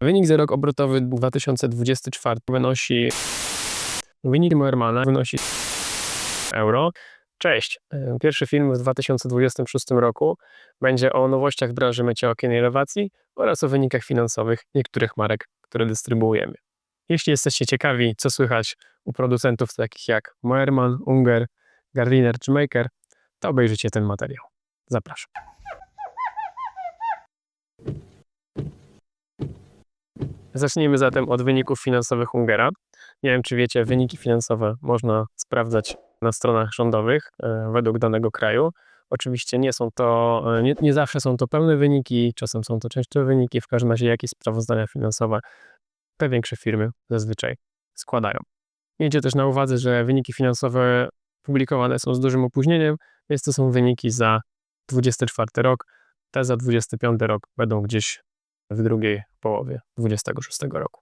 Wynik za rok obrotowy 2024 wynosi... Wynik Moermana wynosi euro. Cześć! Pierwszy film w 2026 roku będzie o nowościach w branży mycia okien i elewacji oraz o wynikach finansowych niektórych marek, które dystrybuujemy. Jeśli jesteście ciekawi, co słychać u producentów takich jak Moerman, Unger, Gardiner czy Maker, to obejrzyjcie ten materiał. Zapraszam. Zacznijmy zatem od wyników finansowych Ungera. Nie wiem, czy wiecie, wyniki finansowe można sprawdzać na stronach rządowych według danego kraju. Oczywiście nie zawsze są to pełne wyniki, czasem są to częściowe wyniki, w każdym razie jakieś sprawozdania finansowe te większe firmy zazwyczaj składają. Miejcie też na uwadze, że wyniki finansowe publikowane są z dużym opóźnieniem, więc to są wyniki za 24 rok, te za 25 rok będą gdzieś w drugiej połowie 26 roku.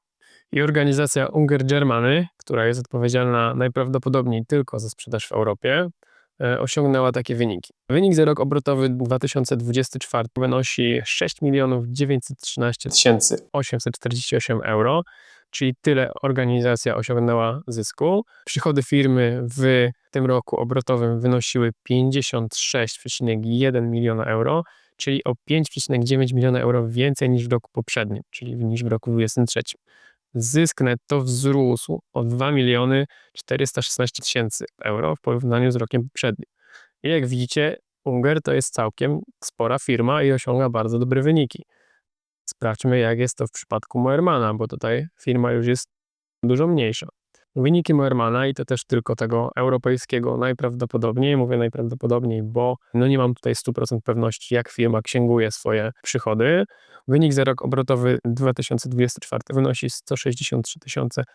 I organizacja Unger Germany, która jest odpowiedzialna najprawdopodobniej tylko za sprzedaż w Europie, osiągnęła takie wyniki. Wynik za rok obrotowy 2024 wynosi 6 913 848 euro, czyli tyle organizacja osiągnęła zysku. Przychody firmy w tym roku obrotowym wynosiły 56,1 miliona euro, czyli o 5,9 miliona euro więcej niż w roku poprzednim, czyli niż w roku 2023. Zysk netto wzrósł o 2 416 tysięcy euro w porównaniu z rokiem poprzednim. I jak widzicie, Unger to jest całkiem spora firma i osiąga bardzo dobre wyniki. Sprawdźmy, jak jest to w przypadku Moermana, bo tutaj firma już jest dużo mniejsza. Wyniki Moermana, i to też tylko tego europejskiego najprawdopodobniej, mówię najprawdopodobniej, bo nie mam tutaj 100% pewności, jak firma księguje swoje przychody. Wynik za rok obrotowy 2024 wynosi 163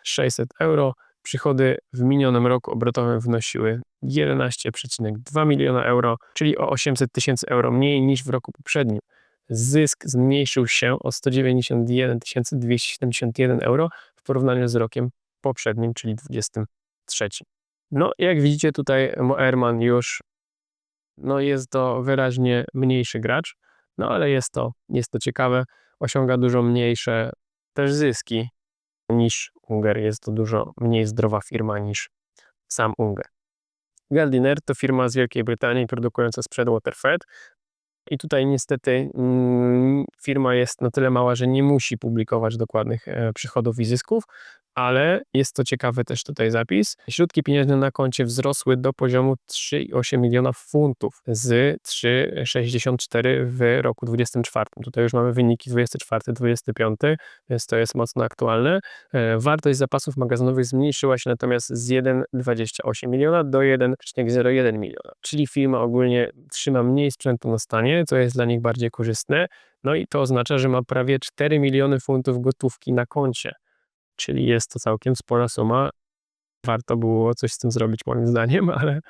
600 euro. Przychody w minionym roku obrotowym wynosiły 11,2 miliona euro, czyli o 800 tysięcy euro mniej niż w roku poprzednim. Zysk zmniejszył się o 191 271 euro w porównaniu z rokiem poprzednim, czyli 23. Jak widzicie tutaj Moerman już jest to wyraźnie mniejszy gracz, ale jest to ciekawe, osiąga dużo mniejsze też zyski niż Unger, jest to dużo mniej zdrowa firma niż sam Unger. Gardiner to firma z Wielkiej Brytanii produkująca sprzęt Waterfed. I tutaj niestety firma jest na tyle mała, że nie musi publikować dokładnych przychodów i zysków, ale jest to ciekawy też tutaj zapis. Środki pieniężne na koncie wzrosły do poziomu 3,8 miliona funtów z 3,64 w roku 2024. Tutaj już mamy wyniki 24-25, więc to jest mocno aktualne. Wartość zapasów magazynowych zmniejszyła się natomiast z 1,28 miliona do 1,01 miliona, czyli firma ogólnie trzyma mniej sprzętu na stanie, co jest dla nich bardziej korzystne. I to oznacza, że ma prawie 4 miliony funtów gotówki na koncie. Czyli jest to całkiem spora suma. Warto było coś z tym zrobić moim zdaniem, ale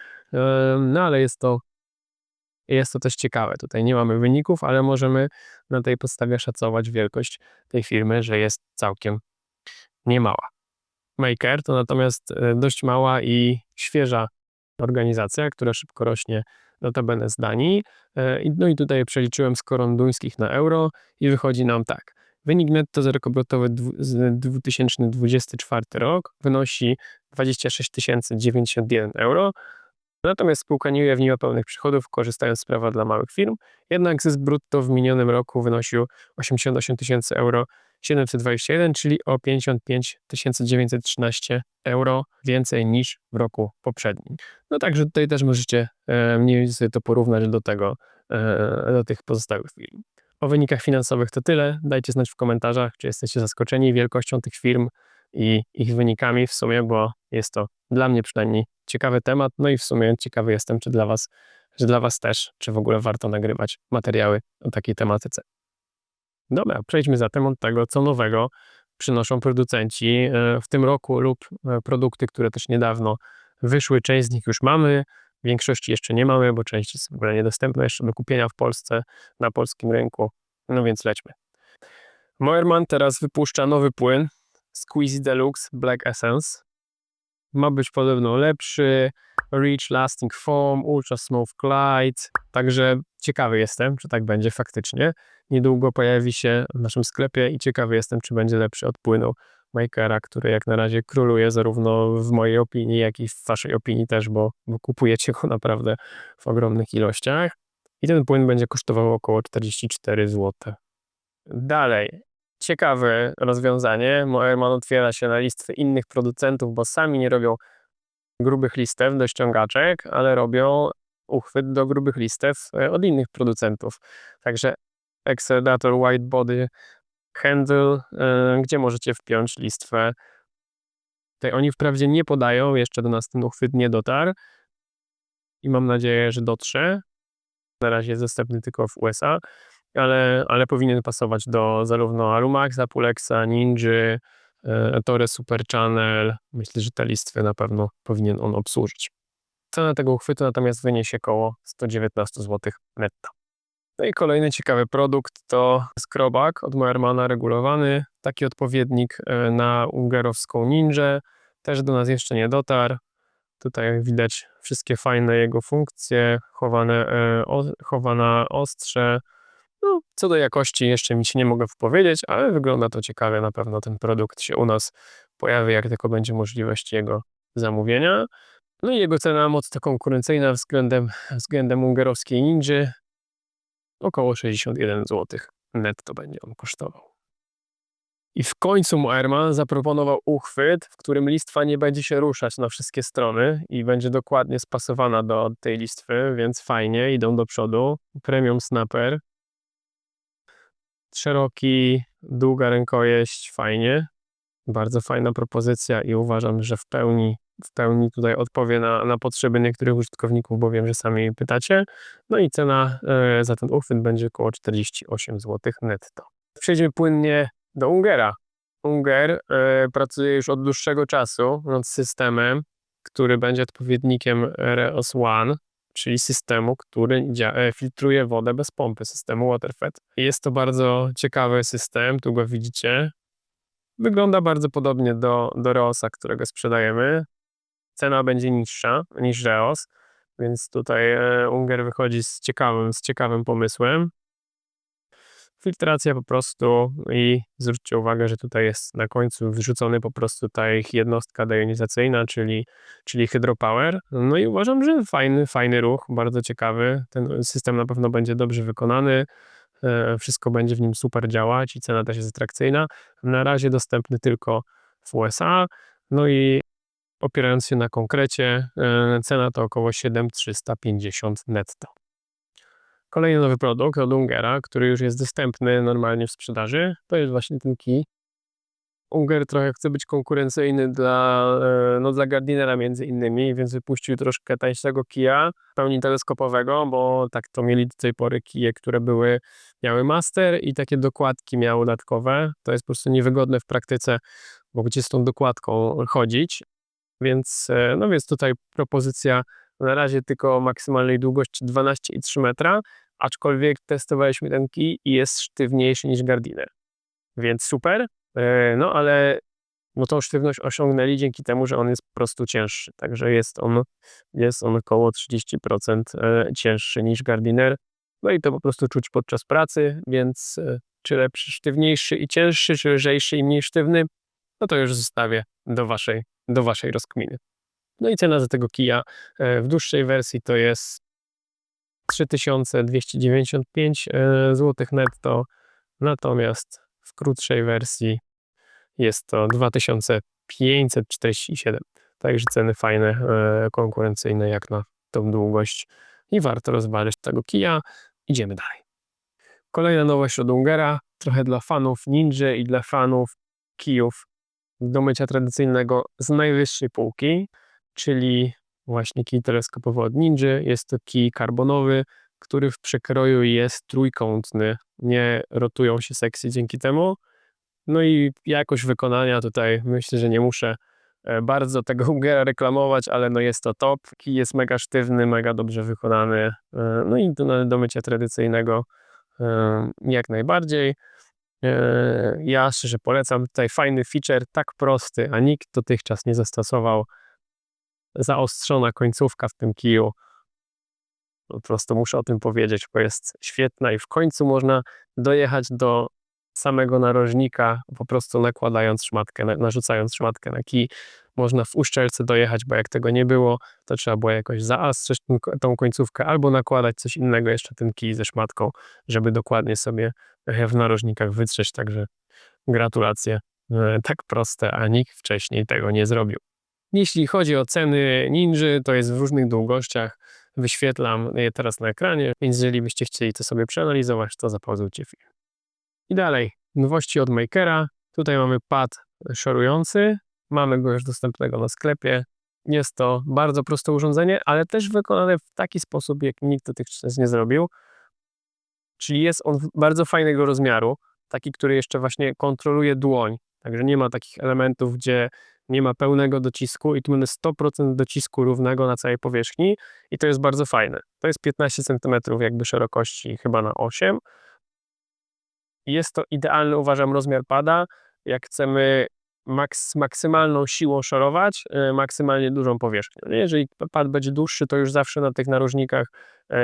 jest to też ciekawe. Tutaj nie mamy wyników, ale możemy na tej podstawie szacować wielkość tej firmy, że jest całkiem niemała. Maker to natomiast dość mała i świeża organizacja, która szybko rośnie, notabene z Danii. I tutaj przeliczyłem z koron duńskich na euro i wychodzi nam tak. Wynik netto za rok obrotowy 2024 rok wynosi 26 091 euro. Natomiast spółka nie ujawniła pełnych przychodów, korzystając z prawa dla małych firm. Jednak zysk brutto w minionym roku wynosił 88 000 euro 721, czyli o 55 913 euro więcej niż w roku poprzednim. Także tutaj też możecie mniej więcej to porównać do tych pozostałych firm. O wynikach finansowych to tyle. Dajcie znać w komentarzach, czy jesteście zaskoczeni wielkością tych firm i ich wynikami w sumie, bo jest to dla mnie przynajmniej ciekawy temat, i w sumie ciekawy jestem, czy dla was też, czy w ogóle warto nagrywać materiały o takiej tematyce. Dobra, przejdźmy zatem od tego, co nowego przynoszą producenci w tym roku lub produkty, które też niedawno wyszły. Część z nich już mamy, w większości jeszcze nie mamy, bo część jest w ogóle niedostępna jeszcze do kupienia w Polsce, na polskim rynku. Więc lećmy. Moerman teraz wypuszcza nowy płyn Squeezy Deluxe Black Essence. Ma być podobno lepszy, Rich Lasting Foam, Ultra Smooth Glide. Także ciekawy jestem, czy tak będzie faktycznie. Niedługo pojawi się w naszym sklepie i ciekawy jestem, czy będzie lepszy od płynu Makera, który jak na razie króluje zarówno w mojej opinii, jak i w waszej opinii też, bo kupujecie go naprawdę w ogromnych ilościach. I ten płyn będzie kosztował około 44 zł. Dalej, ciekawe rozwiązanie. Moerman otwiera się na listwę innych producentów, bo sami nie robią grubych listew do ściągaczek, ale robią uchwyt do grubych listew od innych producentów. Także Excedator Wide Body Handle, gdzie możecie wpiąć listwę. Tutaj oni wprawdzie nie podają, jeszcze do nas ten uchwyt nie dotarł i mam nadzieję, że dotrze. Na razie jest dostępny tylko w USA, ale powinien pasować do zarówno Alumaxa, Pulexa, Ninja, Ettore Super Channel. Myślę, że te listwy na pewno powinien on obsłużyć. Cena tego uchwytu natomiast wyniesie około 119 zł netto. No i kolejny ciekawy produkt to skrobak od Moermana regulowany, taki odpowiednik na ungerowską Ninja, też do nas jeszcze nie dotarł. Tutaj widać wszystkie fajne jego funkcje, chowana ostrze. No, co do jakości jeszcze mi się nie mogę wypowiedzieć, ale wygląda to ciekawie, na pewno ten produkt się u nas pojawi, jak tylko będzie możliwość jego zamówienia. No i jego cena mocno konkurencyjna względem ungerowskiej Ninja. Około 61 zł netto będzie on kosztował. I w końcu Moerman zaproponował uchwyt, w którym listwa nie będzie się ruszać na wszystkie strony i będzie dokładnie spasowana do tej listwy, więc fajnie, idą do przodu. Premium Snapper. Szeroki, długa rękojeść, fajnie. Bardzo fajna propozycja i uważam, że w pełni tutaj odpowie na potrzeby niektórych użytkowników, bo wiem, że sami pytacie. No i cena za ten uchwyt będzie około 48 zł netto. Przejdźmy płynnie do Ungera. Unger pracuje już od dłuższego czasu nad systemem, który będzie odpowiednikiem REOS One, czyli systemu, który filtruje wodę bez pompy, systemu WaterFed. Jest to bardzo ciekawy system, tu go widzicie. Wygląda bardzo podobnie do REOSa, którego sprzedajemy. Cena będzie niższa niż REOS, więc tutaj Unger wychodzi z ciekawym pomysłem. Filtracja po prostu i zwróćcie uwagę, że tutaj jest na końcu wyrzucony po prostu ta ich jednostka dejonizacyjna, czyli hydropower. No i uważam, że fajny ruch, bardzo ciekawy. Ten system na pewno będzie dobrze wykonany. Wszystko będzie w nim super działać i cena też jest atrakcyjna. Na razie dostępny tylko w USA. No i opierając się na konkrecie, cena to około 7,350 netto. Kolejny nowy produkt od Ungera, który już jest dostępny normalnie w sprzedaży, to jest właśnie ten kij. Unger trochę chce być konkurencyjny dla Gardinera między innymi, więc wypuścił troszkę tańszego kija, w pełni teleskopowego, bo tak to mieli do tej pory kije, które miały master i takie dokładki miały dodatkowe. To jest po prostu niewygodne w praktyce, bo gdzie z tą dokładką chodzić. Więc tutaj propozycja na razie tylko maksymalnej długości 12,3 metra, aczkolwiek testowaliśmy ten kij i jest sztywniejszy niż Gardiner. Więc super, ale tą sztywność osiągnęli dzięki temu, że on jest po prostu cięższy. Także jest on około 30% cięższy niż Gardiner. No i to po prostu czuć podczas pracy, więc czy lepszy, sztywniejszy i cięższy, czy lżejszy i mniej sztywny, no to już zostawię do waszej rozkminy. No i cena za tego kija w dłuższej wersji to jest 3295 zł netto, natomiast w krótszej wersji jest to 2547. Także ceny fajne, konkurencyjne jak na tą długość i warto rozważyć tego kija. Idziemy dalej. Kolejna nowość od Ungera, trochę dla fanów Ninja i dla fanów kijów do mycia tradycyjnego z najwyższej półki, czyli właśnie kij teleskopowy od Ninja. Jest to kij karbonowy, który w przekroju jest trójkątny. Nie rotują się sekcje dzięki temu. No i jakość wykonania tutaj myślę, że nie muszę bardzo tego Ungera reklamować, ale jest to top. Kij jest mega sztywny, mega dobrze wykonany. No i do mycia tradycyjnego jak najbardziej. Ja szczerze polecam, tutaj fajny feature, tak prosty, a nikt dotychczas nie zastosował zaostrzona końcówka w tym kiju. Po prostu muszę o tym powiedzieć, bo jest świetna i w końcu można dojechać do samego narożnika, po prostu nakładając szmatkę, narzucając szmatkę na kij. Można w uszczelce dojechać, bo jak tego nie było, to trzeba było jakoś zaostrzeć tą końcówkę albo nakładać coś innego, jeszcze ten kij ze szmatką, żeby dokładnie sobie w narożnikach wytrzeć. Także gratulacje. Tak proste, a nikt wcześniej tego nie zrobił. Jeśli chodzi o ceny Ninży, to jest w różnych długościach. Wyświetlam je teraz na ekranie, więc jeżeli byście chcieli to sobie przeanalizować, to zapauzujcie film. I dalej, nowości od Makera. Tutaj mamy pad szorujący. Mamy go już dostępnego na sklepie. Jest to bardzo proste urządzenie, ale też wykonane w taki sposób, jak nikt dotychczas nie zrobił. Czyli jest on bardzo fajnego rozmiaru, taki, który jeszcze właśnie kontroluje dłoń. Także nie ma takich elementów, gdzie nie ma pełnego docisku i tu mamy 100% docisku równego na całej powierzchni i to jest bardzo fajne. To jest 15 cm jakby szerokości, chyba na 8. Jest to idealny, uważam, rozmiar pada, jak chcemy maksymalną siłą szorować, maksymalnie dużą powierzchnię. Jeżeli pad będzie dłuższy, to już zawsze na tych narożnikach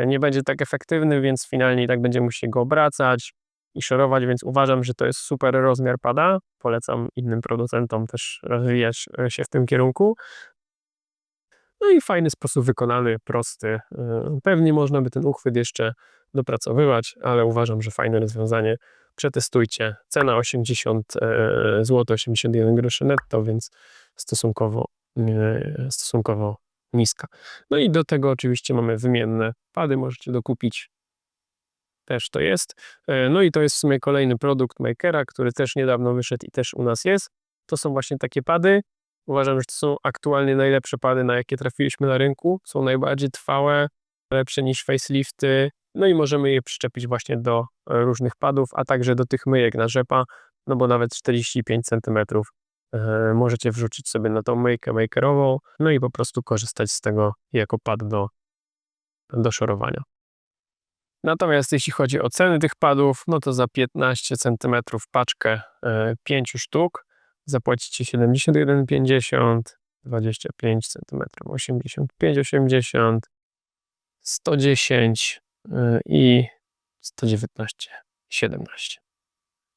nie będzie tak efektywny, więc finalnie i tak będziemy musieli go obracać i szorować, więc uważam, że to jest super rozmiar pada. Polecam innym producentom też rozwijać się w tym kierunku. No i fajny sposób wykonany, prosty. Pewnie można by ten uchwyt jeszcze dopracowywać, ale uważam, że fajne rozwiązanie. Przetestujcie. Cena 80 zł, 81 groszy netto, więc stosunkowo niska. No i do tego oczywiście mamy wymienne pady, możecie dokupić. Też to jest. No i to jest w sumie kolejny produkt Makera, który też niedawno wyszedł i też u nas jest. To są właśnie takie pady. Uważam, że to są aktualnie najlepsze pady, na jakie trafiliśmy na rynku. Są najbardziej trwałe, lepsze niż facelifty. No i możemy je przyczepić właśnie do różnych padów, a także do tych myjek na rzepa, no bo nawet 45 cm możecie wrzucić sobie na tą myjkę makerową, no i po prostu korzystać z tego jako pad do szorowania. Natomiast jeśli chodzi o ceny tych padów, no to za 15 cm paczkę 5 sztuk zapłacicie 71,50, 25 cm 85,80, 110 i 119,17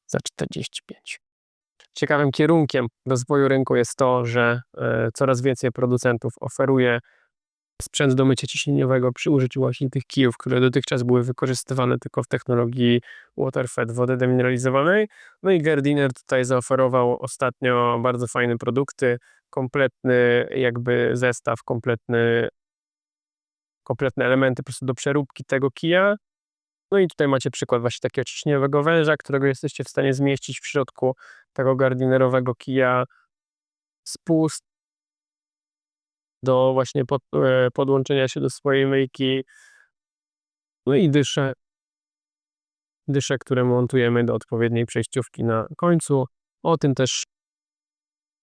za 45. Ciekawym kierunkiem rozwoju rynku jest to, że coraz więcej producentów oferuje sprzęt do mycia ciśnieniowego przy użyciu właśnie tych kijów, które dotychczas były wykorzystywane tylko w technologii WaterFed, wody demineralizowanej. No i Gardiner tutaj zaoferował ostatnio bardzo fajne produkty, kompletny jakby zestaw, kompletne elementy po prostu do przeróbki tego kija. No i tutaj macie przykład właśnie takiego ciśnieniowego węża, którego jesteście w stanie zmieścić w środku tego gardinerowego kija, spust do właśnie podłączenia się do swojej myjki, no i dysze, które montujemy do odpowiedniej przejściówki na końcu. O tym też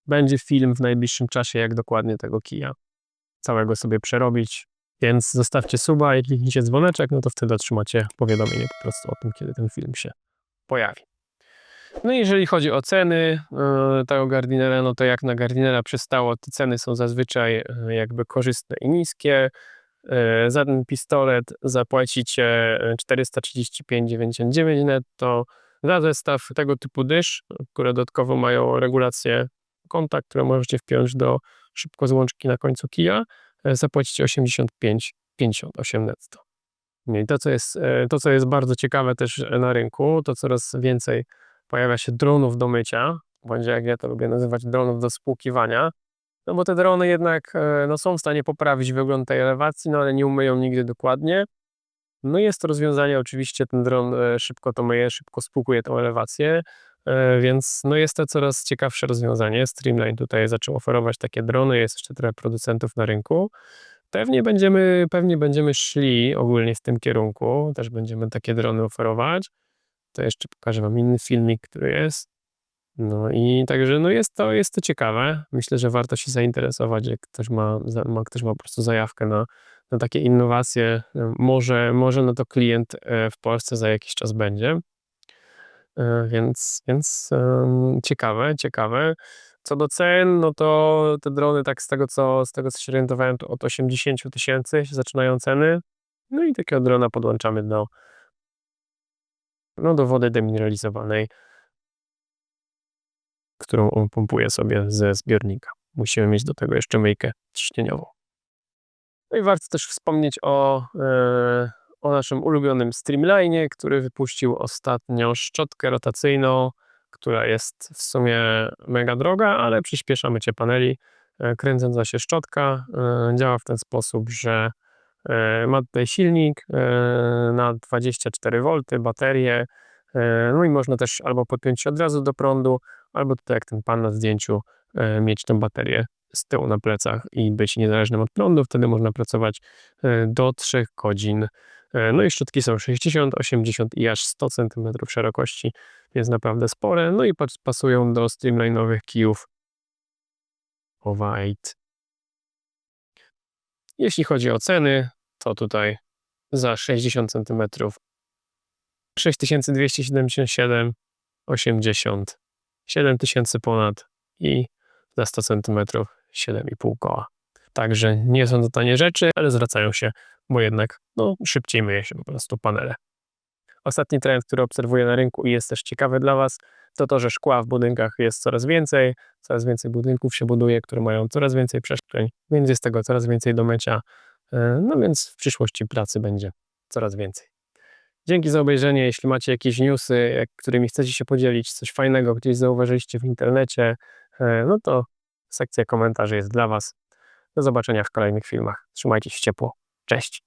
będzie film w najbliższym czasie, jak dokładnie tego kija całego sobie przerobić, więc zostawcie suba i kliknijcie dzwoneczek, no to wtedy otrzymacie powiadomienie po prostu o tym, kiedy ten film się pojawi. No i jeżeli chodzi o ceny tego Gardinera, no to jak na Gardinera przystało, te ceny są zazwyczaj jakby korzystne i niskie. Za ten pistolet zapłacicie 435,99 netto. Za zestaw tego typu dysz, które dodatkowo mają regulację kąta, które możecie wpiąć do szybkozłączki na końcu kija, zapłacicie 85,58 netto. I to, co jest bardzo ciekawe też na rynku, to coraz więcej pojawia się dronów do mycia, bądź jak ja to lubię nazywać, dronów do spłukiwania, no bo te drony jednak no, są w stanie poprawić wygląd tej elewacji, no ale nie umyją nigdy dokładnie. No jest to rozwiązanie, oczywiście ten dron szybko to myje, szybko spłukuje tą elewację, więc no jest to coraz ciekawsze rozwiązanie. Streamline tutaj zaczął oferować takie drony, jest jeszcze trochę producentów na rynku. Pewnie będziemy szli ogólnie w tym kierunku, też będziemy takie drony oferować. To jeszcze pokażę wam inny filmik, który jest. No i także no jest to ciekawe. Myślę, że warto się zainteresować, jak ktoś ma po prostu zajawkę na takie innowacje. Może no to klient w Polsce za jakiś czas będzie. Więc ciekawe. Co do cen, no to te drony, tak z tego co się orientowałem, to od 80 000 się zaczynają ceny. No i takiego drona podłączamy do wody demineralizowanej, którą on pompuje sobie ze zbiornika. Musimy mieć do tego jeszcze myjkę trzcieniową. No i warto też wspomnieć o naszym ulubionym Streamline'ie, który wypuścił ostatnio szczotkę rotacyjną, która jest w sumie mega droga, ale przyspiesza mycie paneli. Kręcąca się szczotka działa w ten sposób, że ma tutaj silnik na 24 V, baterię, no i można też albo podpiąć się od razu do prądu, albo tutaj jak ten pan na zdjęciu mieć tę baterię z tyłu na plecach i być niezależnym od prądu. Wtedy można pracować do 3 godzin. No i szczotki są 60, 80 i aż 100 cm szerokości, więc naprawdę spore. No i pasują do streamline'owych kijów Ovite. Jeśli chodzi o ceny, to tutaj za 60 cm 6277, 80, 7000 ponad i za 100 cm 7,5 koła. Także nie są to tanie rzeczy, ale zwracają się, bo jednak szybciej myje się po prostu panele. Ostatni trend, który obserwuję na rynku i jest też ciekawy dla Was, to to, że szkła w budynkach jest coraz więcej budynków się buduje, które mają coraz więcej przestrzeń, więc jest tego coraz więcej do mycia, no więc w przyszłości pracy będzie coraz więcej. Dzięki za obejrzenie. Jeśli macie jakieś newsy, którymi chcecie się podzielić, coś fajnego gdzieś zauważyliście w internecie, no to sekcja komentarzy jest dla Was. Do zobaczenia w kolejnych filmach. Trzymajcie się ciepło. Cześć!